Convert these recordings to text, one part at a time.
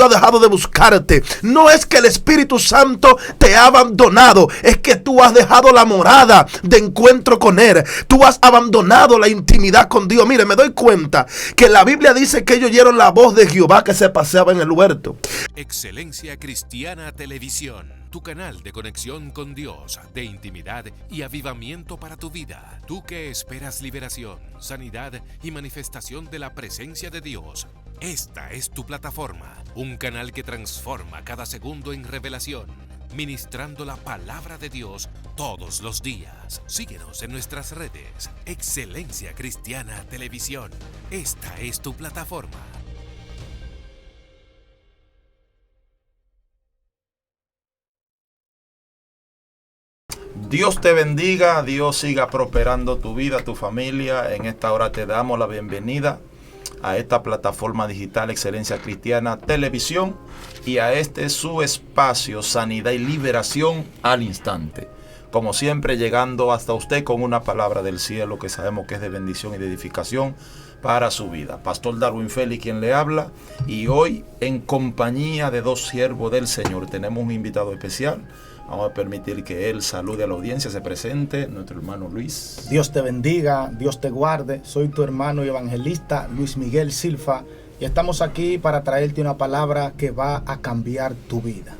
ha dejado de buscarte. No es que el Espíritu Santo te ha abandonado, es que tú has dejado la morada de encuentro con Él. Tú has abandonado la intimidad con Dios. Mire, me doy cuenta que la Biblia dice que ellos oyeron la voz de Jehová que se paseaba en el huerto. Excelencia Cristiana Televisión, tu canal de conexión con Dios, de intimidad y avivamiento para tu vida. Tú que esperas liberación, sanidad y manifestación de la presencia de Dios. Esta es tu plataforma, un canal que transforma cada segundo en revelación, ministrando la palabra de Dios todos los días. Síguenos en nuestras redes. Excelencia Cristiana Televisión. Esta es tu plataforma. Dios te bendiga, Dios siga prosperando tu vida, tu familia. En esta hora te damos la bienvenida a esta plataforma digital Excelencia Cristiana Televisión y a este su espacio Sanidad y Liberación al Instante. Como siempre, llegando hasta usted con una palabra del cielo que sabemos que es de bendición y de edificación para su vida. Pastor Darwin Félix quien le habla, y hoy en compañía de dos siervos del Señor tenemos un invitado especial. Vamos a permitir que él salude a la audiencia, se presente, nuestro hermano Luis. Dios te bendiga, Dios te guarde. Soy tu hermano y evangelista Luis Miguel Silva y estamos aquí para traerte una palabra que va a cambiar tu vida.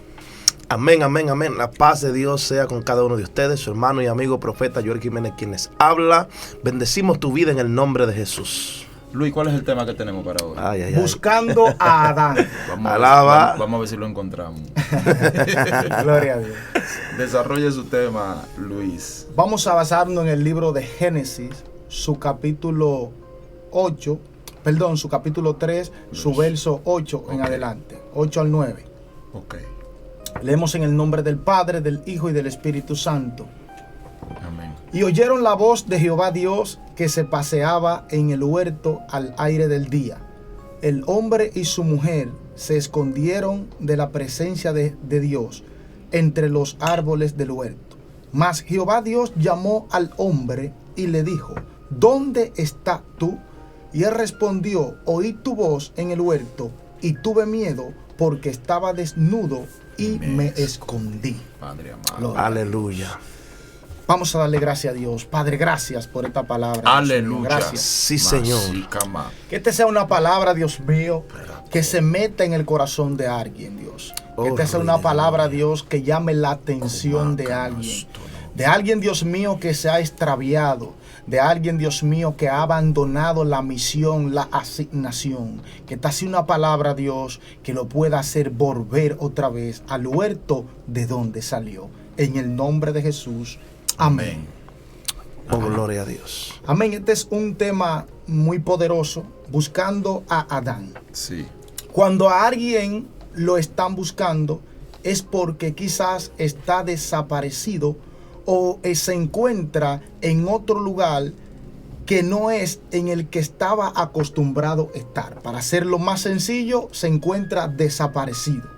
Amén, amén, amén. La paz de Dios sea con cada uno de ustedes. Su hermano y amigo profeta Joel Jiménez quien les habla. Bendecimos tu vida en el nombre de Jesús. Luis, ¿cuál es el tema que tenemos para hoy? Ay, ay, ay. Buscando a Adán. Vamos a ver si lo encontramos. Gloria a Dios. Desarrolle su tema, Luis. Vamos a basarnos en el libro de Génesis, su capítulo 3, su verso 8 en adelante, 8 al 9. Ok. Leemos en el nombre del Padre, del Hijo y del Espíritu Santo. Amén. Y oyeron la voz de Jehová Dios que se paseaba en el huerto al aire del día. El hombre y su mujer se escondieron de la presencia de Dios entre los árboles del huerto. Mas Jehová Dios llamó al hombre y le dijo: ¿Dónde estás tú? Y él respondió: Oí tu voz en el huerto y tuve miedo porque estaba desnudo y me escondí. Padre amado. Aleluya. Vamos a darle gracias a Dios. Padre, gracias por esta palabra. Aleluya. Gracias. Sí, Señor. Que esta sea una palabra, Dios mío, que se meta en el corazón de alguien, Dios. Que esta sea una palabra, Dios, que llame la atención de alguien. De alguien, Dios mío, que se ha extraviado. De alguien, Dios mío, que ha abandonado la misión, la asignación. Que esta sea una palabra, Dios, que lo pueda hacer volver otra vez al huerto de donde salió. En el nombre de Jesús. Amén. Oh, gloria a Dios. Amén. Este es un tema muy poderoso, buscando a Adán. Sí. Cuando a alguien lo están buscando es porque quizás está desaparecido o se encuentra en otro lugar que no es en el que estaba acostumbrado estar. Para hacerlo más sencillo, se encuentra desaparecido.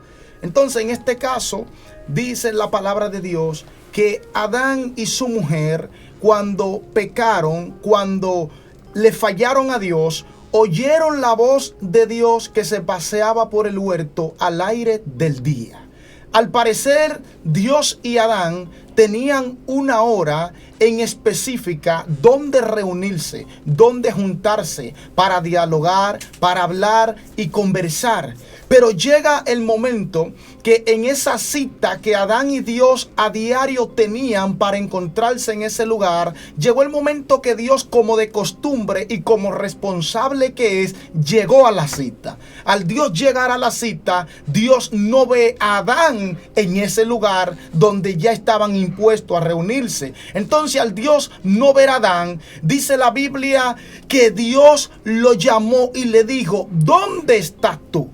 Entonces, en este caso, dice la palabra de Dios que Adán y su mujer, cuando pecaron, cuando le fallaron a Dios, oyeron la voz de Dios que se paseaba por el huerto al aire del día. Al parecer, Dios y Adán tenían una hora en específica donde reunirse, donde juntarse para dialogar, para hablar y conversar. Pero llega el momento que en esa cita que Adán y Dios a diario tenían para encontrarse en ese lugar, llegó el momento que Dios, como de costumbre y como responsable que es, llegó a la cita. Al Dios llegar a la cita, Dios no ve a Adán en ese lugar donde ya estaban impuestos a reunirse. Entonces, al Dios no ver a Adán, dice la Biblia que Dios lo llamó y le dijo: ¿dónde estás tú?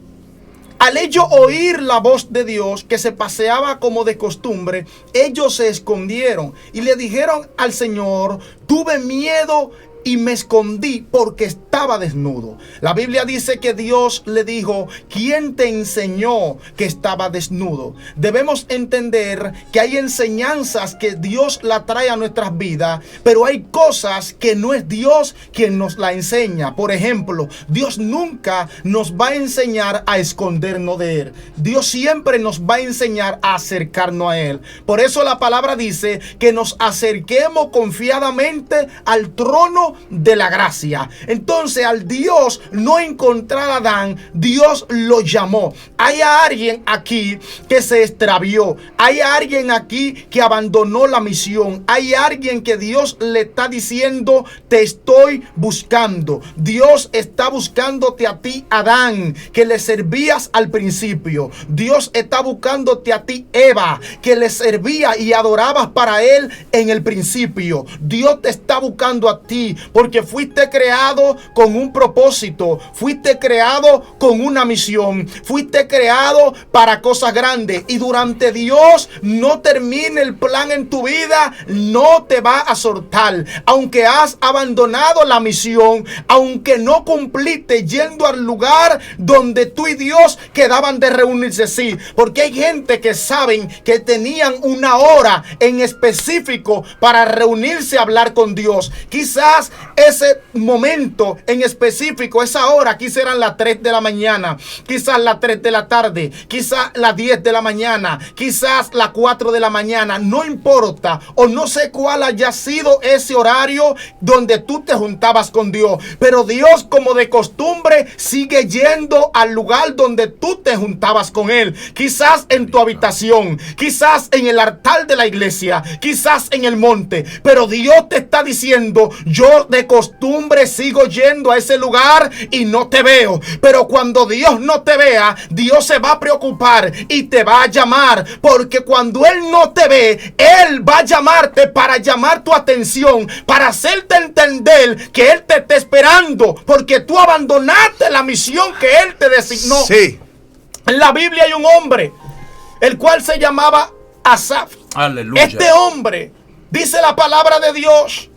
Al ellos oír la voz de Dios que se paseaba como de costumbre, ellos se escondieron y le dijeron al Señor: tuve miedo y me escondí porque estaba desnudo. La Biblia dice que Dios le dijo: ¿quién te enseñó que estaba desnudo? Debemos entender que hay enseñanzas que Dios la trae a nuestras vidas, pero hay cosas que no es Dios quien nos la enseña. Por ejemplo, Dios nunca nos va a enseñar a escondernos de Él. Dios siempre nos va a enseñar a acercarnos a Él. Por eso la palabra dice que nos acerquemos confiadamente al trono de la gracia. Entonces, al Dios no encontrar a Adán, Dios lo llamó. Hay alguien aquí que se extravió. Hay alguien aquí que abandonó la misión. Hay alguien que Dios le está diciendo: te estoy buscando. Dios está buscándote a ti, Adán, que le servías al principio. Dios está buscándote a ti, Eva, que le servía y adorabas para Él en el principio. Dios te está buscando a ti porque fuiste creado con un propósito. Fuiste creado con una misión. Fuiste creado para cosas grandes. Y durante Dios no termine el plan en tu vida, no te va a soltar. Aunque has abandonado la misión, aunque no cumpliste yendo al lugar donde tú y Dios quedaban de reunirse. Sí, porque hay gente que saben que tenían una hora en específico para reunirse a hablar con Dios. Quizás ese momento en específico, esa hora, quizás eran las 3 de la mañana, quizás las 3 de la tarde, quizás las 10 de la mañana, quizás las 4 de la mañana, no importa, o no sé cuál haya sido ese horario donde tú te juntabas con Dios, pero Dios, como de costumbre, sigue yendo al lugar donde tú te juntabas con Él. Quizás en tu habitación, quizás en el altar de la iglesia, quizás en el monte, pero Dios te está diciendo: yo de costumbre sigo yendo a ese lugar y no te veo. Pero cuando Dios no te vea, Dios se va a preocupar y te va a llamar, porque cuando Él no te ve, Él va a llamarte para llamar tu atención, para hacerte entender que Él te está esperando, porque tú abandonaste la misión que Él te designó. Sí. En la Biblia hay un hombre, el cual se llamaba Asaf. Aleluya. Este hombre, dice la palabra de Dios,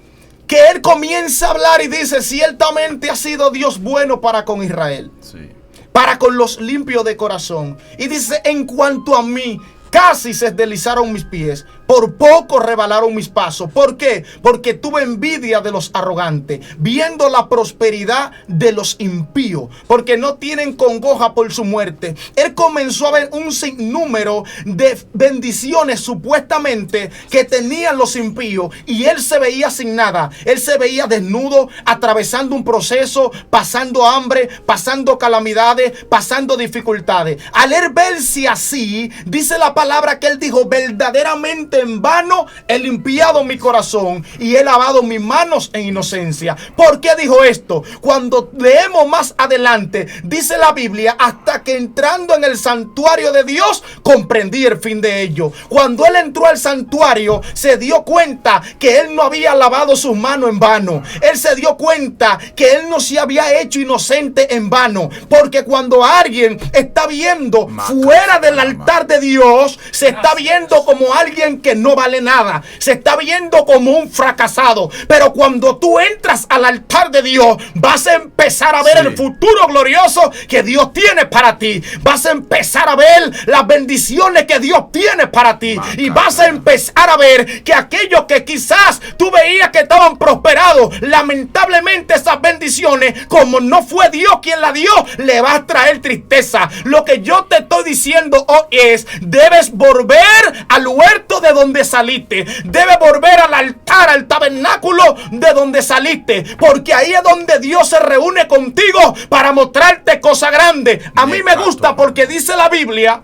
que él comienza a hablar y dice: ciertamente ha sido Dios bueno para con Israel, Sí. para con los limpios de corazón. Y dice: en cuanto a mí, casi se deslizaron mis pies, por poco rebalaron mis pasos. ¿Por qué? Porque tuve envidia de los arrogantes, viendo la prosperidad de los impíos, porque no tienen congoja por su muerte. Él comenzó a ver un sinnúmero de bendiciones supuestamente que tenían los impíos, y él se veía sin nada. Él se veía desnudo, atravesando un proceso, pasando hambre, pasando calamidades, pasando dificultades. Al él verse así, dice la palabra que él dijo: verdaderamente en vano he limpiado mi corazón y he lavado mis manos en inocencia. ¿Por qué dijo esto? Cuando leemos más adelante, dice la Biblia: hasta que entrando en el santuario de Dios comprendí el fin de ello. Cuando él entró al santuario, se dio cuenta que él no había lavado sus manos en vano. Él se dio cuenta que él no se había hecho inocente en vano, porque cuando alguien está viendo fuera del altar de Dios, se está viendo como alguien que no vale nada, se está viendo como un fracasado. Pero cuando tú entras al altar de Dios, vas a empezar a ver el futuro glorioso que Dios tiene para ti. Vas a empezar a ver las bendiciones que Dios tiene para ti, y vas a empezar a ver que aquellos que quizás tú veías que estaban prosperados, lamentablemente esas bendiciones, como no fue Dios quien la dio, le va a traer tristeza. Lo que yo te estoy diciendo hoy es: debes volver al huerto de donde saliste, debes volver al altar, al tabernáculo de donde saliste, porque ahí es donde Dios se reúne contigo para mostrarte cosas grandes. A mí me gusta porque dice la Biblia: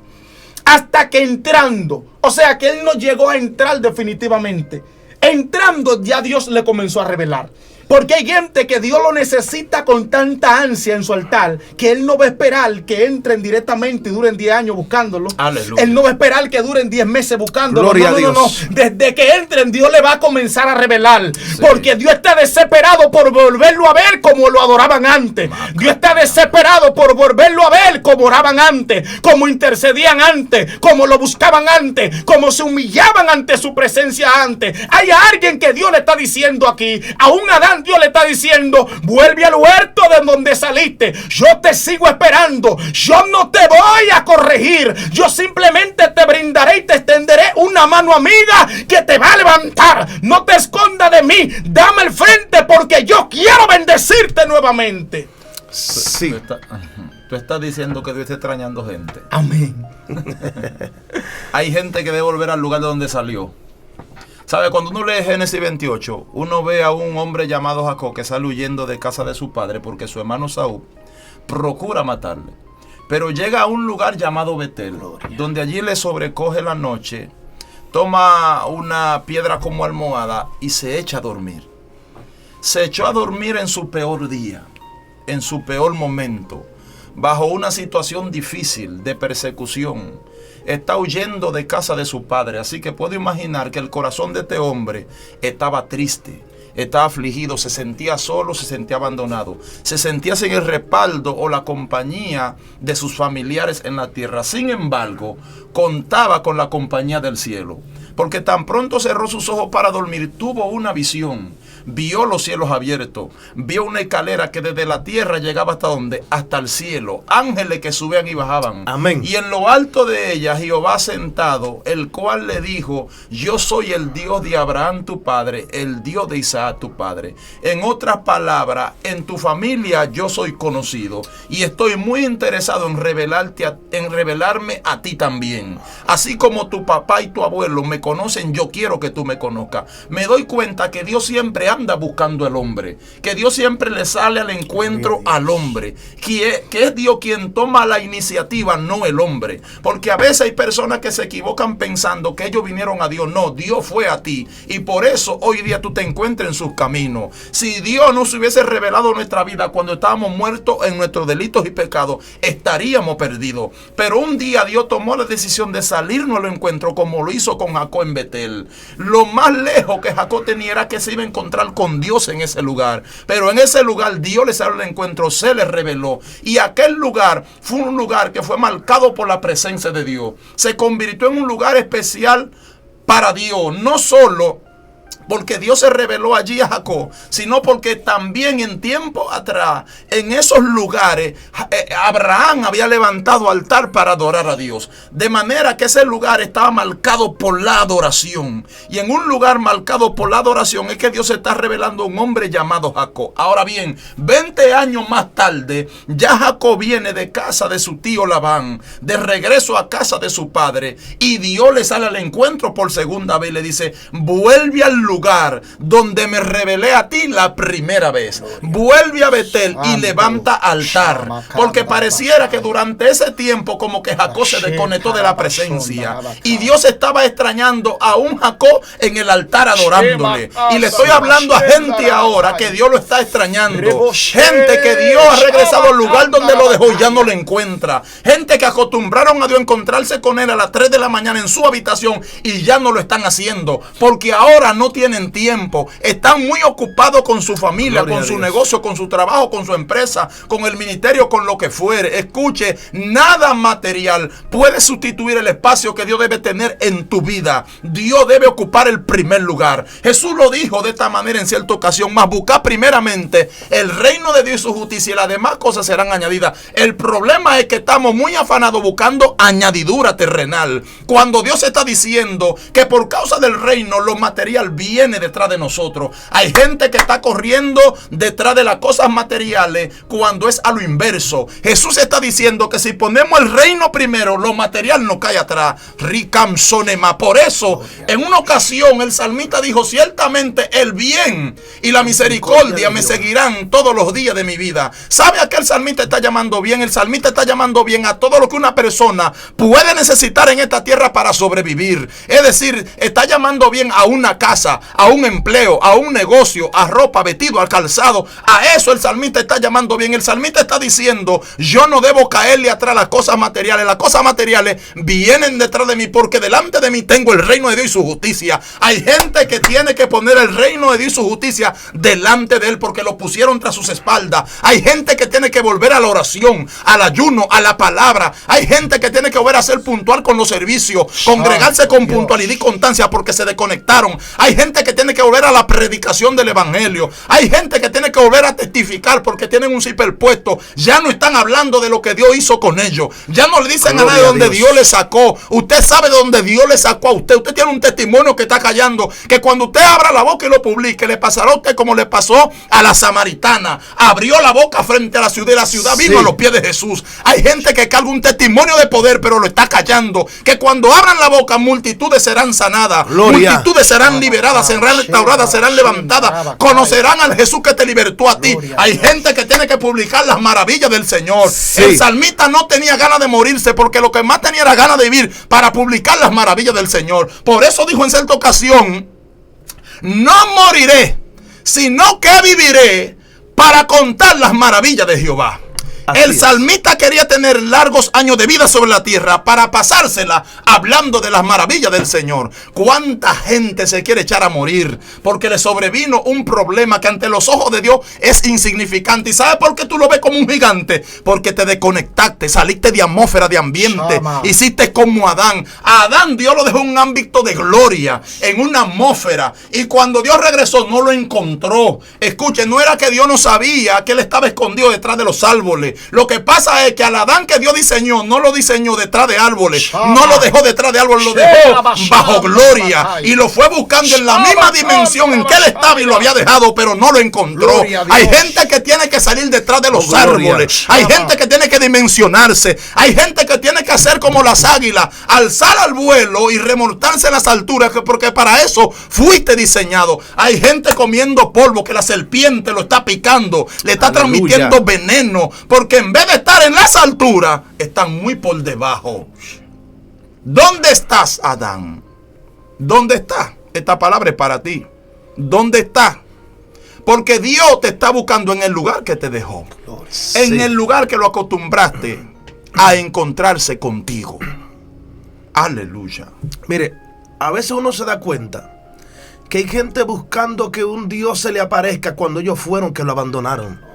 hasta que entrando, o sea que él no llegó a entrar definitivamente. Entrando ya Dios le comenzó a revelar. Porque hay gente que Dios lo necesita con tanta ansia en su altar, que Él no va a esperar que entren directamente y duren 10 años buscándolo. Aleluya. Él no va a esperar que duren 10 meses buscándolo. Gloria a Dios. No. Desde que entren, Dios le va a comenzar a revelar. Sí. Porque Dios está desesperado por volverlo a ver como lo adoraban antes. Dios está desesperado por volverlo a ver como oraban antes, como intercedían antes, como lo buscaban antes, como se humillaban ante su presencia antes. Hay alguien que Dios le está diciendo aquí: aún Adán Dios le está diciendo, vuelve al huerto de donde saliste. Yo te sigo esperando. Yo no te voy a corregir. Yo simplemente te brindaré y te extenderé una mano amiga que te va a levantar. No te escondas de mí. Dame el frente porque yo quiero bendecirte nuevamente. Sí. Tú estás diciendo que Dios está extrañando gente. Amén. Hay gente que debe volver al lugar de donde salió. ¿Sabe? Cuando uno lee Génesis 28, uno ve a un hombre llamado Jacob que sale huyendo de casa de su padre porque su hermano Saúl procura matarle. Pero llega a un lugar llamado Betel, donde allí le sobrecoge la noche, toma una piedra como almohada y se echa a dormir. Se echó a dormir en su peor día, en su peor momento, bajo una situación difícil de persecución. Está huyendo de casa de su padre, así que puedo imaginar que el corazón de este hombre estaba triste, estaba afligido, se sentía solo, se sentía abandonado, se sentía sin el respaldo o la compañía de sus familiares en la tierra. Sin embargo, contaba con la compañía del cielo, porque tan pronto cerró sus ojos para dormir, tuvo una visión. Vio los cielos abiertos, vio una escalera que desde la tierra llegaba hasta donde, hasta el cielo, ángeles que subían y bajaban. Amén. Y en lo alto de ella Jehová sentado, el cual le dijo, yo soy el Dios de Abraham tu padre, el Dios de Isaac tu padre. En otras palabras, en tu familia yo soy conocido y estoy muy interesado en revelarme a ti también. Así como tu papá y tu abuelo me conocen, yo quiero que tú me conozcas. Me doy cuenta que Dios siempre anda buscando al hombre, que Dios siempre le sale al encuentro al hombre, que es Dios quien toma la iniciativa, no el hombre, porque a veces hay personas que se equivocan pensando que ellos vinieron a Dios. No, Dios fue a ti y por eso hoy día tú te encuentras en sus caminos. Si Dios no se hubiese revelado en nuestra vida cuando estábamos muertos en nuestros delitos y pecados, estaríamos perdidos, pero un día Dios tomó la decisión de salirnos al encuentro como lo hizo con Jacob en Betel. Lo más lejos que Jacob tenía era que se iba a encontrar con Dios en ese lugar, pero en ese lugar Dios le salió al encuentro, se le reveló y aquel lugar fue un lugar que fue marcado por la presencia de Dios. Se convirtió en un lugar especial para Dios, no solo porque Dios se reveló allí a Jacob, sino porque también en tiempo atrás, en esos lugares, Abraham había levantado altar para adorar a Dios. De manera que ese lugar estaba marcado por la adoración. Y en un lugar marcado por la adoración es que Dios se está revelando a un hombre llamado Jacob. Ahora bien, 20 años más tarde, ya Jacob viene de casa de su tío Labán, de regreso a casa de su padre, y Dios le sale al encuentro por segunda vez y le dice, vuelve al lugar donde me revelé a ti la primera vez. Vuelve a Betel y levanta altar. Porque pareciera que durante ese tiempo como que Jacob se desconectó de la presencia. Y Dios estaba extrañando a un Jacob en el altar adorándole. Y le estoy hablando a gente ahora que Dios lo está extrañando. Gente que Dios ha regresado al lugar donde lo dejó y ya no lo encuentra. Gente que acostumbraron a Dios a encontrarse con él a las 3 de la mañana en su habitación y ya no lo están haciendo. Porque ahora no tienen tiempo, están muy ocupados con su familia, con su negocio, con su trabajo, con su empresa, con el ministerio, con lo que fuere. Escuche, nada material puede sustituir el espacio que Dios debe tener en tu vida. Dios debe ocupar el primer lugar. Jesús lo dijo de esta manera en cierta ocasión, mas buscad primeramente el reino de Dios y su justicia y las demás cosas serán añadidas. El problema es que estamos muy afanados buscando añadidura terrenal, cuando Dios está diciendo que por causa del reino lo material viene detrás de nosotros. Hay gente que está corriendo detrás de las cosas materiales cuando es a lo inverso. Jesús está diciendo que si ponemos el reino primero, lo material nos cae atrás. Ricam sonema. Por eso, en una ocasión el salmista dijo, ciertamente el bien y la misericordia me seguirán todos los días de mi vida. ¿Sabe a qué el salmista está llamando bien? El salmista está llamando bien a todo lo que una persona puede necesitar en esta tierra para sobrevivir. Es decir, está llamando bien a una casa, a un empleo, a un negocio, a ropa, vestido, al calzado. A eso el salmista está llamando bien. El salmista está diciendo, yo no debo caerle atrás a las cosas materiales. Las cosas materiales vienen detrás de mí porque delante de mí tengo el reino de Dios y su justicia. Hay gente que tiene que poner el reino de Dios y su justicia delante de él porque lo pusieron tras sus espaldas. Hay gente que tiene que volver a la oración, al ayuno, a la palabra. Hay gente que tiene que volver a ser puntual con los servicios, congregarse con puntualidad y constancia porque se desconectaron. Hay gente gente que tiene que volver a la predicación del evangelio. Hay gente que tiene que volver a testificar porque tienen un superpuesto. Ya no están hablando de lo que Dios hizo con ellos. Ya no le dicen a nadie de donde Dios le sacó. Usted sabe de dónde Dios le sacó a usted. Usted tiene un testimonio que está callando, que cuando usted abra la boca y lo publique, le pasará a usted como le pasó a la samaritana. Abrió la boca frente a la ciudad y la ciudad vino a los pies de Jesús. Hay gente que carga un testimonio de poder, pero lo está callando. Que cuando abran la boca, multitudes serán sanadas. Gloria. Multitudes serán liberadas, serán restauradas, serán levantadas. Conocerán al Jesús que te libertó a ti. Hay gente que tiene que publicar las maravillas del Señor. Sí. El salmista no tenía ganas de morirse porque lo que más tenía era ganas de vivir para publicar las maravillas del Señor. Por eso dijo en cierta ocasión: no moriré, sino que viviré para contar las maravillas de Jehová. El salmista quería tener largos años de vida sobre la tierra para pasársela hablando de las maravillas del Señor. ¿Cuánta gente se quiere echar a morir porque le sobrevino un problema que ante los ojos de Dios es insignificante? ¿Y sabes por qué tú lo ves como un gigante? Porque te desconectaste, saliste de atmósfera, de ambiente, hiciste como Adán. A Adán Dios lo dejó en un ámbito de gloria, en una atmósfera, y cuando Dios regresó no lo encontró. Escuchen, no era que Dios no sabía que él estaba escondido detrás de los árboles. Lo que pasa es que al Adán que Dios diseñó, no lo diseñó detrás de árboles, no lo dejó detrás de árboles, lo dejó bajo gloria y lo fue buscando en la misma dimensión en que él estaba y lo había dejado, pero no lo encontró. Hay gente que tiene que salir detrás de los árboles, hay gente que tiene que dimensionarse, hay gente que tiene que hacer como las águilas, alzar al vuelo y remontarse en las alturas, porque para eso fuiste diseñado. Hay gente comiendo polvo que la serpiente lo está picando, le está transmitiendo veneno, porque en vez de estar en las alturas, están muy por debajo. ¿Dónde estás, Adán? ¿Dónde está? Esta palabra es para ti. ¿Dónde está? Porque Dios te está buscando en el lugar que te dejó. Sí. En el lugar que lo acostumbraste a encontrarse contigo. Aleluya. Mire, a veces uno se da cuenta que hay gente buscando que un Dios se le aparezca cuando ellos fueron que lo abandonaron.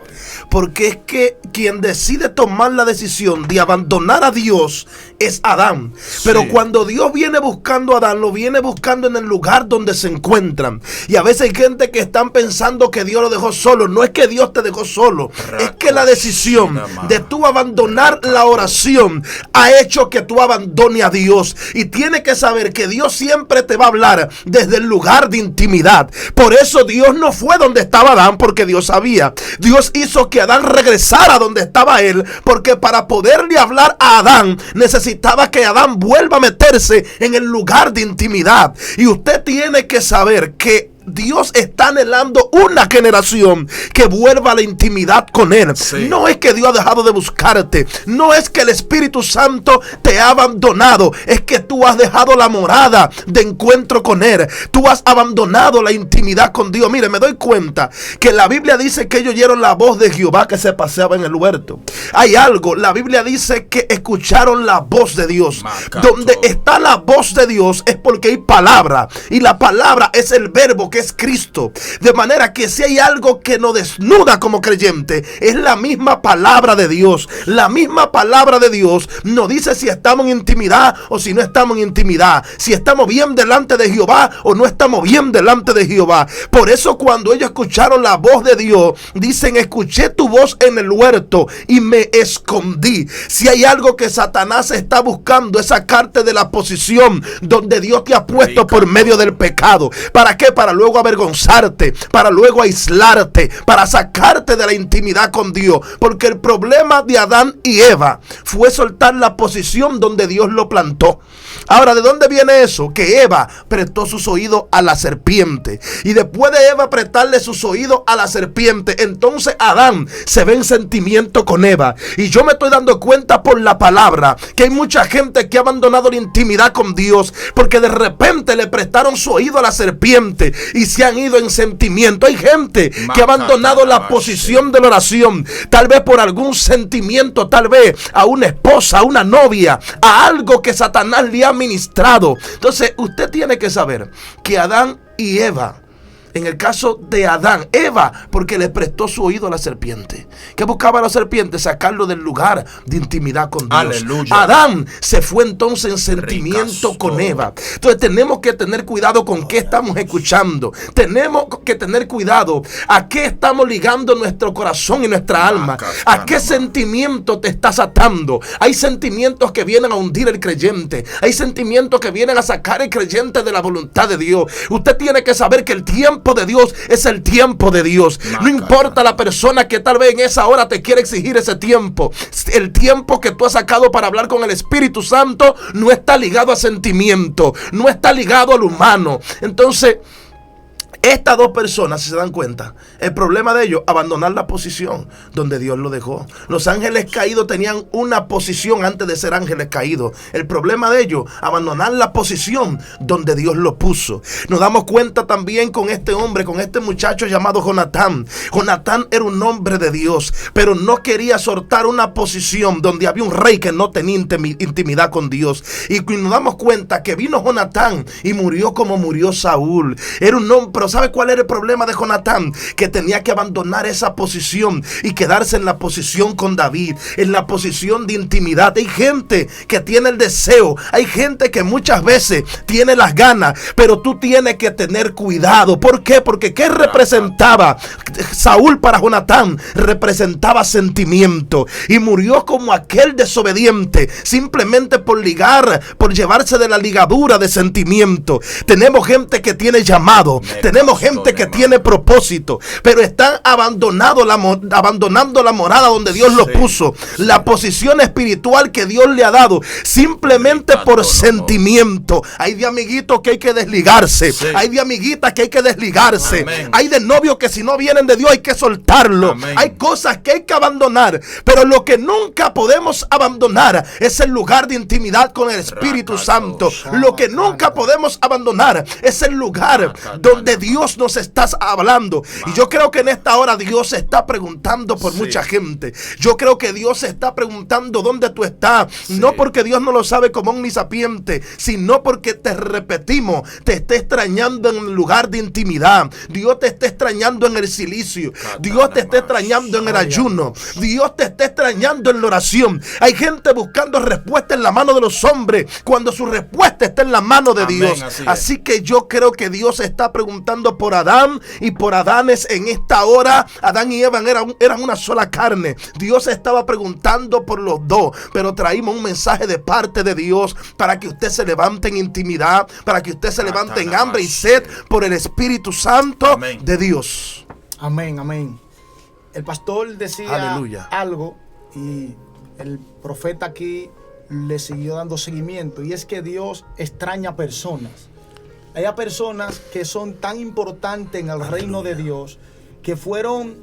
Porque es que quien decide tomar la decisión de abandonar a Dios es Adán. Pero cuando Dios viene buscando a Adán, lo viene buscando en el lugar donde se encuentran. Y a veces hay gente que están pensando que Dios lo dejó solo. No es que Dios te dejó solo, es que la decisión de tú abandonar la oración ha hecho que tú abandones a Dios. Y tienes que saber que Dios siempre te va a hablar desde el lugar de intimidad. Por eso Dios no fue donde estaba Adán, porque Dios sabía. Dios hizo que Adán regresara donde estaba él, porque para poderle hablar a Adán necesitaba que Adán vuelva a meterse en el lugar de intimidad. Y usted tiene que saber que Dios está anhelando una generación que vuelva a la intimidad con Él. Sí. No es que Dios ha dejado de buscarte, no es que el Espíritu Santo te ha abandonado, es que tú has dejado la morada de encuentro con Él. Tú has abandonado la intimidad con Dios. Mire, me doy cuenta que la Biblia dice que ellos oyeron la voz de Jehová que se paseaba en el huerto. Hay algo, la Biblia dice que escucharon la voz de Dios. Donde está la voz de Dios es porque hay palabra, y la palabra es el verbo que es Cristo. De manera que si hay algo que nos desnuda como creyente, es la misma palabra de Dios. La misma palabra de Dios nos dice si estamos en intimidad o si no estamos en intimidad, si estamos bien delante de Jehová o no estamos bien delante de Jehová. Por eso cuando ellos escucharon la voz de Dios, dicen: escuché tu voz en el huerto y me escondí. Si hay algo que Satanás está buscando, es sacarte de la posición donde Dios te ha puesto por medio del pecado. ¿Para qué? Para luego avergonzarte, para luego aislarte, para sacarte de la intimidad con Dios. Porque el problema de Adán y Eva fue soltar la posición donde Dios lo plantó. Ahora, ¿de dónde viene eso? Que Eva prestó sus oídos a la serpiente. Y después de Eva prestarle sus oídos a la serpiente, entonces Adán se ve en sentimiento con Eva. Y yo me estoy dando cuenta por la palabra que hay mucha gente que ha abandonado la intimidad con Dios porque de repente le prestaron su oído a la serpiente y se han ido en sentimiento. Hay gente que ha abandonado la posición de la oración, tal vez por algún sentimiento, tal vez a una esposa, a una novia, a algo que Satanás le ha ministrado. Entonces usted tiene que saber que Adán y Eva En el caso de Adán, Eva, porque le prestó su oído a la serpiente. ¿Qué buscaba la serpiente? Sacarlo del lugar de intimidad con Dios. Aleluya. Adán se fue entonces en sentimiento con Eva. Entonces tenemos que tener cuidado con qué estamos escuchando. Tenemos que tener cuidado a qué estamos ligando nuestro corazón y nuestra alma. A qué sentimiento te estás atando. Hay sentimientos que vienen a hundir el creyente. Hay sentimientos que vienen a sacar el creyente de la voluntad de Dios. Usted tiene que saber que el tiempo de Dios es el tiempo de Dios. No importa la persona que tal vez en esa hora te quiere exigir ese tiempo. El tiempo que tú has sacado para hablar con el Espíritu Santo no está ligado a sentimiento, no está ligado al humano. Entonces, estas dos personas, si se dan cuenta, el problema de ellos, abandonar la posición donde Dios lo dejó. Los ángeles caídos tenían una posición antes de ser ángeles caídos. El problema de ellos, abandonar la posición donde Dios lo puso. Nos damos cuenta también con este hombre, con este muchacho llamado Jonatán. Jonatán era un hombre de Dios, pero no quería soltar una posición donde había un rey que no tenía intimidad con Dios. Y nos damos cuenta que vino Jonatán y murió como murió Saúl. Era un hombre, pero ¿sabe cuál era el problema de Jonatán? Que tenía que abandonar esa posición y quedarse en la posición con David, en la posición de intimidad. Hay gente que tiene el deseo, hay gente que muchas veces tiene las ganas, pero tú tienes que tener cuidado. ¿Por qué? Porque ¿qué representaba Saúl para Jonatán? Representaba sentimiento, y murió como aquel desobediente, simplemente por llevarse de la ligadura de sentimiento. Tenemos gente que tiene llamado, tenemos gente que tiene propósito, pero están abandonando la morada donde Dios los puso, la posición espiritual que Dios le ha dado, simplemente por sentimiento. Hay de amiguitos que hay que desligarse, hay de amiguitas que hay que desligarse, hay de novios que si no vienen de Dios hay que soltarlo, hay cosas que hay que abandonar, pero lo que nunca podemos abandonar es el lugar de intimidad con el Espíritu Santo. Lo que nunca podemos abandonar es el lugar donde Dios nos está hablando. Y yo creo que en esta hora Dios se está preguntando por mucha gente. Yo creo que Dios se está preguntando dónde tú estás. No porque Dios no lo sabe como un sapiente, sino porque te repetimos, te está extrañando en el lugar de intimidad. Dios te está extrañando en el silicio. Dios te está extrañando en el ayuno. Dios te está extrañando en la oración. Hay gente buscando respuesta en la mano de los hombres cuando su respuesta está en la mano de Dios. Así que yo creo que Dios está preguntando por Adán y por Adanes en esta hora. Adán y Eva eran una sola carne. Dios estaba preguntando por los dos, pero traímos un mensaje de parte de Dios para que usted se levante en intimidad, para que usted se levante en hambre y sed por el Espíritu Santo de Dios. Amén, amén. El pastor decía algo y el profeta aquí le siguió dando seguimiento, y es que Dios extraña personas. Hay personas que son tan importantes en el reino de Dios, que fueron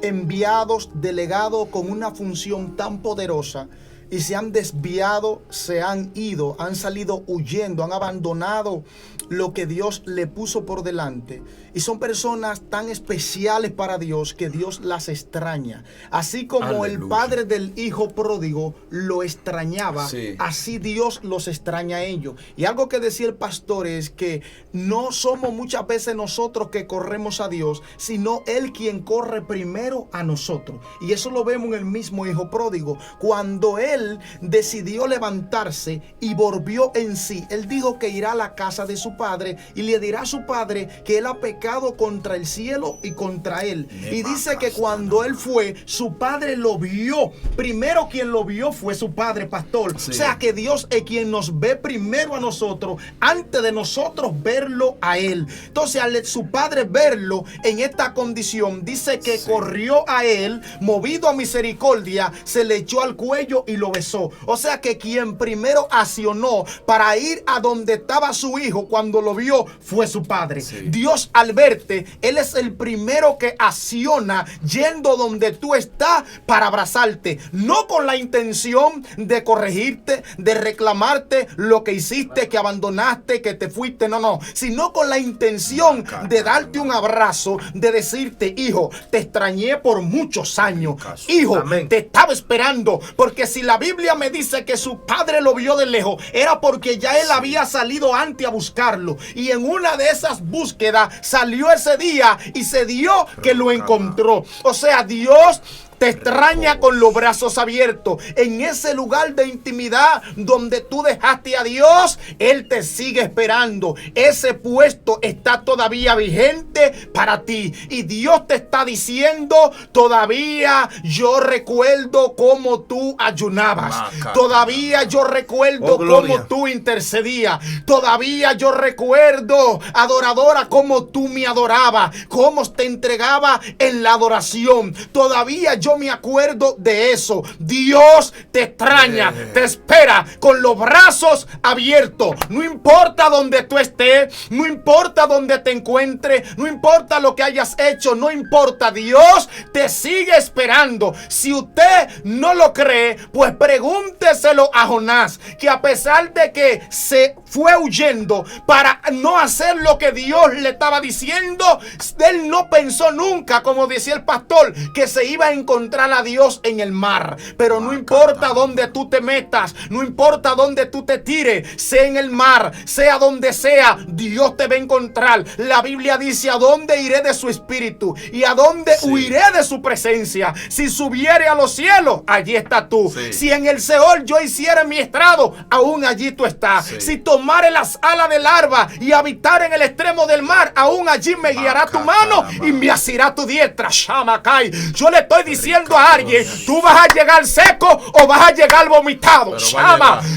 enviados, delegados con una función tan poderosa, y se han desviado, se han ido, han salido huyendo, han abandonado lo que Dios le puso por delante. Y son personas tan especiales para Dios que Dios las extraña. Así como el padre del hijo pródigo lo extrañaba, así Dios los extraña a ellos. Y algo que decía el pastor es que no somos muchas veces nosotros que corremos a Dios, sino Él quien corre primero a nosotros. Y eso lo vemos en el mismo hijo pródigo. Cuando él decidió levantarse y volvió en sí, él dijo que irá a la casa de su padre y le dirá a su padre que él ha pecado contra el cielo y contra él. Y dice que cuando él fue, su padre lo vio. Primero quien lo vio fue su padre, pastor. O sea que Dios es quien nos ve primero a nosotros antes de nosotros verlo a él. Entonces al su padre verlo en esta condición, dice que corrió a él, movido a misericordia, se le echó al cuello y lo besó. O sea que quien primero accionó para ir a donde estaba su hijo cuando lo vio fue su padre. Dios al verte, Él es el primero que acciona yendo donde tú estás para abrazarte, no con la intención de corregirte, de reclamarte lo que hiciste, que abandonaste, que te fuiste, no, sino con la intención de darte un abrazo, de decirte: hijo, te extrañé por muchos años, hijo, te estaba esperando, porque si la la Biblia me dice que su padre lo vio de lejos, era porque ya él había salido antes a buscarlo. Y en una de esas búsquedas salió ese día y se dio que lo encontró. O sea, Dios te extraña con los brazos abiertos. En ese lugar de intimidad donde tú dejaste a Dios, Él te sigue esperando. Ese puesto está todavía vigente para ti. Y Dios te está diciendo, todavía yo recuerdo cómo tú ayunabas. Todavía yo recuerdo cómo tú intercedías. Todavía yo recuerdo, adoradora, cómo tú me adorabas, cómo te entregaba en la adoración. Todavía yo me acuerdo de eso. Dios te extraña, te espera con los brazos abiertos. No importa donde tú estés, no importa donde te encuentres, no importa lo que hayas hecho, no importa. Dios te sigue esperando. Si usted no lo cree, pues pregúnteselo a Jonás, que a pesar de que se fue huyendo para no hacer lo que Dios le estaba diciendo, él no pensó nunca, como decía el pastor, que se iba a encontrar a Dios en el mar. Pero no importa dónde tú te metas, no importa dónde tú te tires, sea en el mar, sea donde sea, Dios te va a encontrar. La Biblia dice: ¿a dónde iré de su espíritu? ¿Y a dónde huiré de su presencia? Si subiere a los cielos, allí estás tú. Si en el Seol yo hiciera mi estrado, aún allí tú estás. Si tomare las alas del alba y habitar en el extremo del mar, aún allí me guiará tu mano y me asirá tu diestra. Shamakai. Yo le estoy diciendo a alguien: tú vas a llegar seco o vas a llegar vomitado.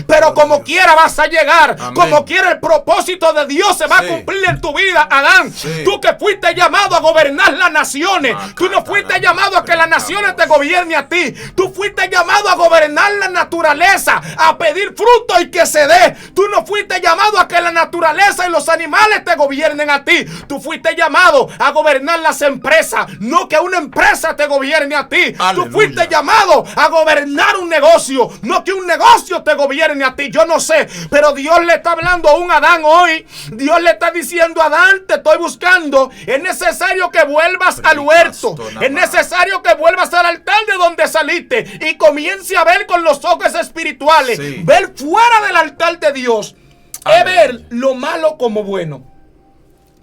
Pero como quiera vas a llegar. Amén. Como quiera el propósito de Dios se va a cumplir en tu vida, Adán. Tú que fuiste llamado a gobernar las naciones. Tú no fuiste llamado a que las naciones te gobiernen a ti. Tú fuiste llamado a gobernar la naturaleza, a pedir fruto y que se dé. Tú no fuiste llamado a que la naturaleza y los animales te gobiernen a ti. Tú fuiste llamado a gobernar las empresas, no que una empresa te gobierne a ti. Aleluya. Tú fuiste llamado a gobernar un negocio, no que un negocio te gobierne a ti. Yo no sé, pero Dios le está hablando a un Adán hoy. Dios le está diciendo: Adán, te estoy buscando. Es necesario que vuelvas al huerto. Es necesario que vuelvas al altar de donde saliste y comience a ver con los ojos espirituales. Ver fuera del altar de Dios es ver lo malo como bueno.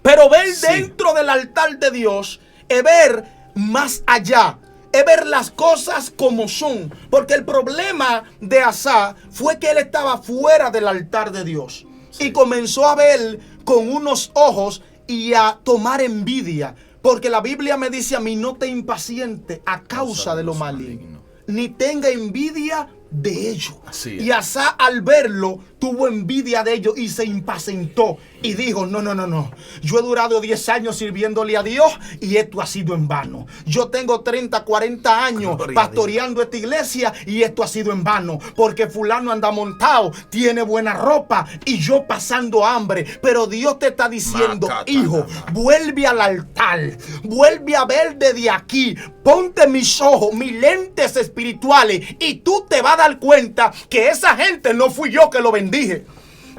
Pero ver dentro del altar de Dios es ver más allá. Es ver las cosas como son. Porque el problema de Asa fue que él estaba fuera del altar de Dios. Y comenzó a ver con unos ojos y a tomar envidia. Porque la Biblia me dice a mí: no te impaciente a causa de lo maligno, ni tenga envidia de ello. Y Asa, al verlo, tuvo envidia de ellos y se impacientó y dijo: no, yo he durado 10 años sirviéndole a Dios y esto ha sido en vano. Yo tengo 30, 40 años pastoreando esta iglesia y esto ha sido en vano, porque fulano anda montado, tiene buena ropa y yo pasando hambre. Pero Dios te está diciendo: hijo, vuelve al altar, vuelve a ver desde aquí, ponte mis ojos, mis lentes espirituales, y tú te vas a dar cuenta que esa gente no fui yo que lo bendije.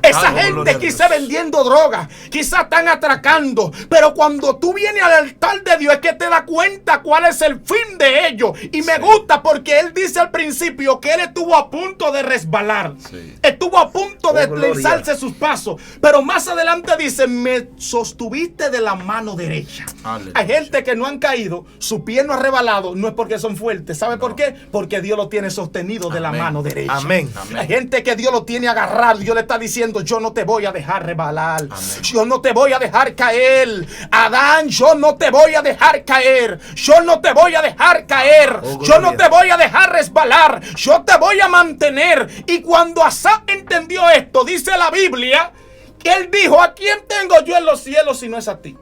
Esa gente quizá vendiendo drogas, quizá están atracando, pero cuando tú vienes al altar de Dios es que te das cuenta cuál es el fin de ellos. Y me gusta porque él dice al principio que él estuvo a punto de resbalar, estuvo a punto de deslizarse sus pasos, pero más adelante dice: me sostuviste de la mano derecha. Aleluya. Hay gente que no han caído, su pie no ha rebalado, no es porque son fuertes. ¿Sabe por qué? Porque Dios lo tiene sostenido de la mano derecha. Amén. Hay gente que Dios lo tiene agarrado. Dios le está diciendo: yo no te voy a dejar rebalar. Amén. Yo no te voy a dejar caer. Adán, yo no te voy a dejar caer. Yo no te voy a dejar caer. Yo no te voy a dejar resbalar. Yo te voy a mantener. Y cuando Asa entendió esto, dice la Biblia que él dijo: ¿a quién tengo yo en los cielos si no es a ti?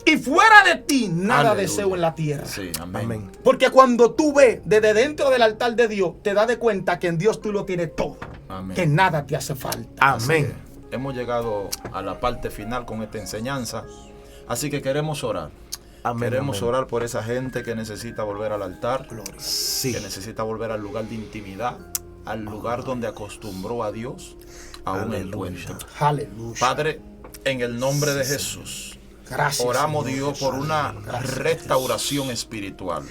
Y fuera de ti nada deseo en la tierra. Amén. Porque cuando tú ves desde dentro del altar de Dios, te das de cuenta que en Dios tú lo tienes todo. Amén. Que nada te hace falta. Amén. Hemos llegado a la parte final con esta enseñanza. Así que queremos orar. Queremos orar por esa gente que necesita volver al altar. Que necesita volver al lugar de intimidad, al lugar donde acostumbró a Dios a un encuentro. Aleluya. Padre, en el nombre de Jesús, gracias, oramos, Señor, Dios, por una restauración espiritual.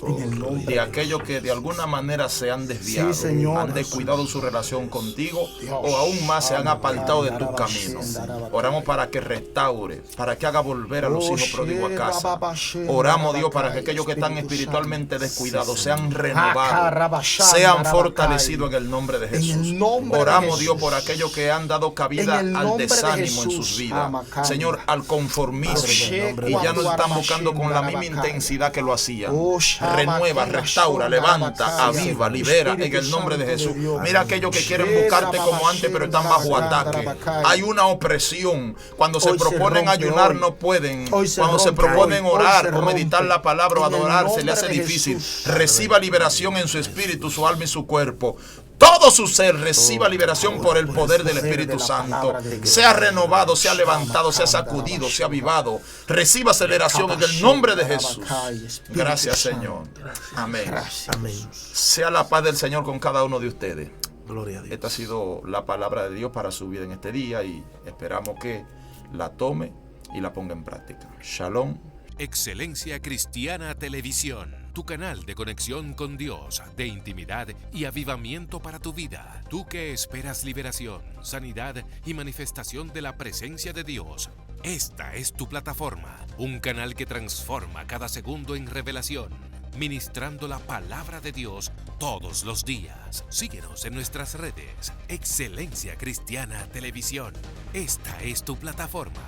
En el nombre de aquellos que de alguna manera se han desviado, Sí, Señor. han descuidado su relación contigo Dios. o aún más se han apartado de tus caminos. Oramos para que restaure, para que haga volver a los hijos pródigos a casa. Oramos, Dios, para que aquellos que están espiritualmente descuidados sean renovados, sean fortalecidos en el nombre de Jesús. Oramos, Dios, por aquellos que han dado cabida al desánimo en sus vidas, Señor, al conformismo, y ya no están buscando con la misma intensidad que lo hacían. Renueva, restaura, levanta, aviva, libera en el nombre de Jesús. Mira aquellos que quieren buscarte como antes, pero están bajo ataque. Hay una opresión. Cuando se proponen ayunar, no pueden. Cuando se proponen orar o meditar la palabra o adorar, se le hace difícil. Reciba liberación en su espíritu, su alma y su cuerpo. Todo su ser reciba liberación por el poder del Espíritu Santo. Sea renovado, sea levantado, sea sacudido, sea avivado. Reciba aceleración en el nombre de Jesús. Gracias, Señor. Amén. Amén. Sea la paz del Señor con cada uno de ustedes. Gloria a Dios. Esta ha sido la palabra de Dios para su vida en este día y esperamos que la tome y la ponga en práctica. Shalom. Excelencia Cristiana Televisión, tu canal de conexión con Dios, de intimidad y avivamiento para tu vida. Tú que esperas liberación, sanidad y manifestación de la presencia de Dios. Esta es tu plataforma, un canal que transforma cada segundo en revelación, ministrando la palabra de Dios todos los días. Síguenos en nuestras redes. Excelencia Cristiana Televisión. Esta es tu plataforma.